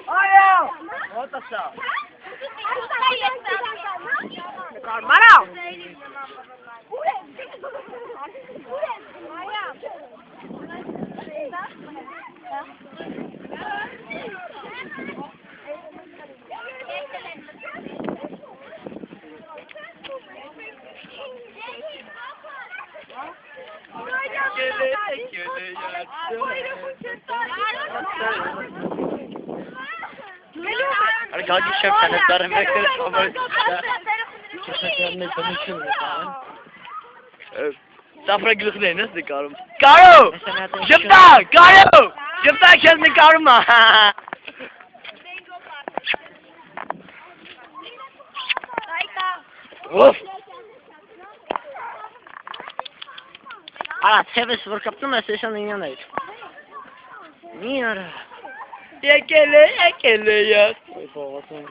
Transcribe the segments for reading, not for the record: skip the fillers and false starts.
Ayo! What sa? Maraw! Arkadan şefkanetlerim bekleriz ama kesinlikle konuşuyoruz. Safra gülükle nasıl karım? Karo! Şefta! Karo! Şefta kendini karma! Of! Ara seves vur kaptım da seşanın yanındaydı. Niye ara? Ekele ya. Oy babasın.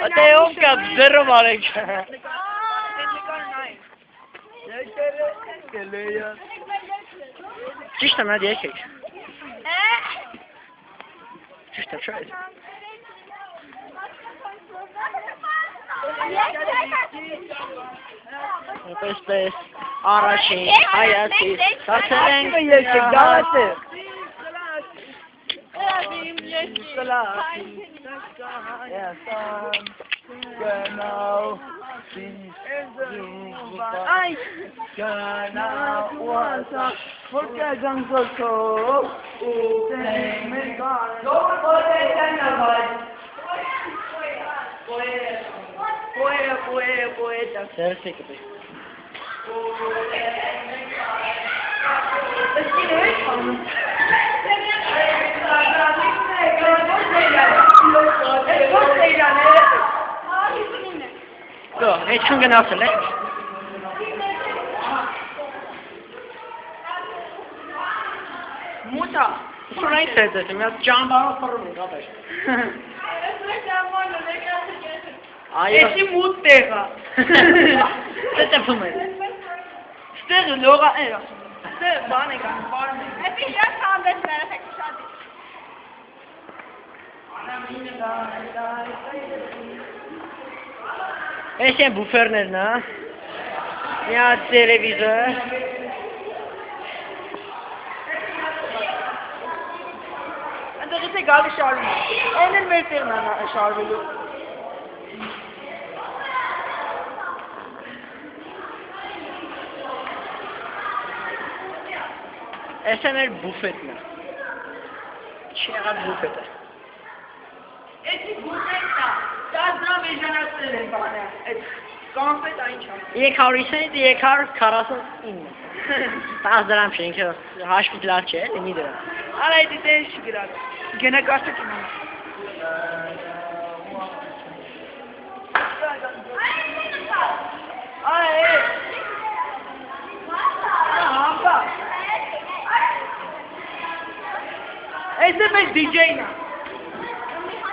Até eu que zero marek. Ekele ya. Çişten hadi erkek. Çişten şöyle. Space, Arashi, Hayati, Satsang, Galati. Genau, ay, genau, wasa, porque jango so, me got, go Poeta. Serse gibi. Go, hiç çünkü nasıl? Muta. Şurayı seyredelim ya. Can bana sorun kardeş. Esse mutega. Você tá fumando? Você logo é. Você vai negar. É que já sabe essa fechada. Esse é buferner, né? Minha televisão. Então você gasta chave. É nem meter na chave. Essa é buffet, né? Chega buffet. Esse buffet tá dando mesmo na televisão, né? Confet aí, ये खाओ ये खाओ खरास इन ताज दराम शेंके hospital चे नहीं दरा अरे इतने शिकरा गना कास्ट की ना अरे हाँ का ऐसे में डीजे ना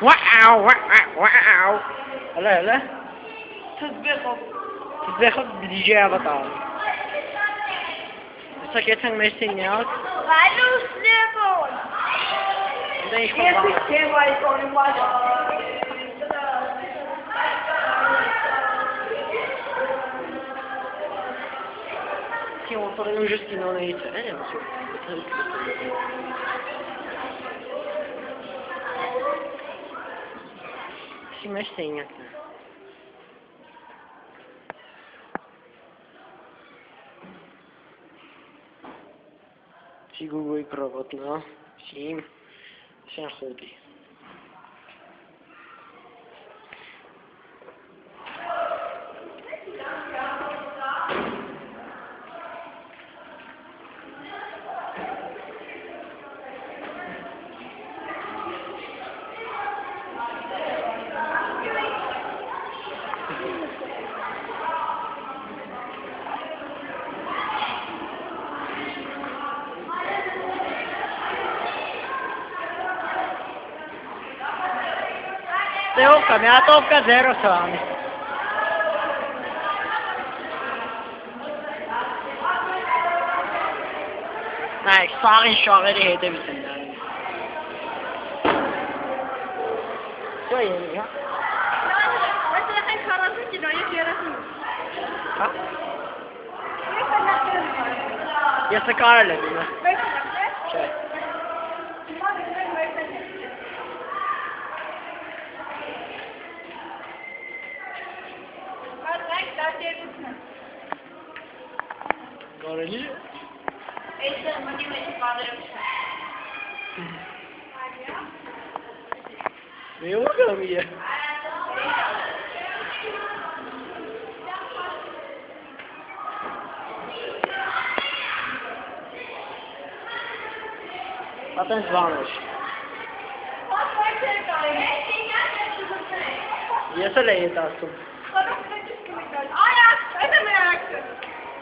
वाओ अल्लाह تسبيخ بديجي بطال سكتن مستنيات Valeu, Stefan! Esse tema aí com o Tinha uma forma injusta que não é isso. É, não sei. Sim, mas tem aqui. Фигурой проводна, 7 ходи. Топка, minha topka 0 с вами. Նայեք, սաղին շաղերի հետևից են դարին։ Դա ելի, հա։ Այս են 40 կինո, ես 30։ Հա։ Ես կարել եմ իմը։ Չէ։ Կարելի է։ Այստեղ մնի մեջ կադրեմ չեմ։ Մեյով կրամի է։ Ատենց վանոշ։ Ես էլ է ետ ասում։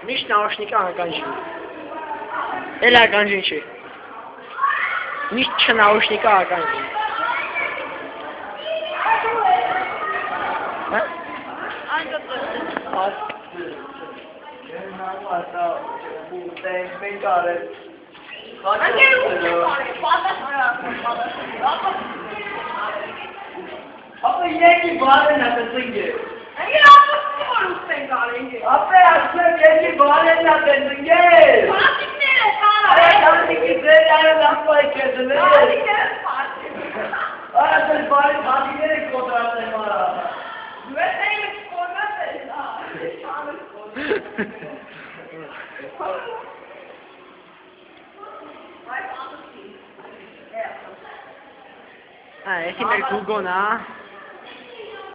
Միշտ նաուշնիկը ականջին։ Էլ ականջին չի։ Միշտ չնաուշնիկը ականջին։ Հա? Ապա եկի բարեն է տեսնգե։ Անգել ապստի որ ուստեն կարենգե։ Ապա ասեմ եկի բարեն է տեսնգե։ Պարատիկները կարա։ Այ դանդիկի ձեր այո լամպայ կեզել է։ Պարատիկները պարատիկ։ Այ ասել բարեն բադիները կոտրած եմ արա։ Դու ես էինը կորնած ես, շանս Ա, էսի մեր Գուգոն, հա։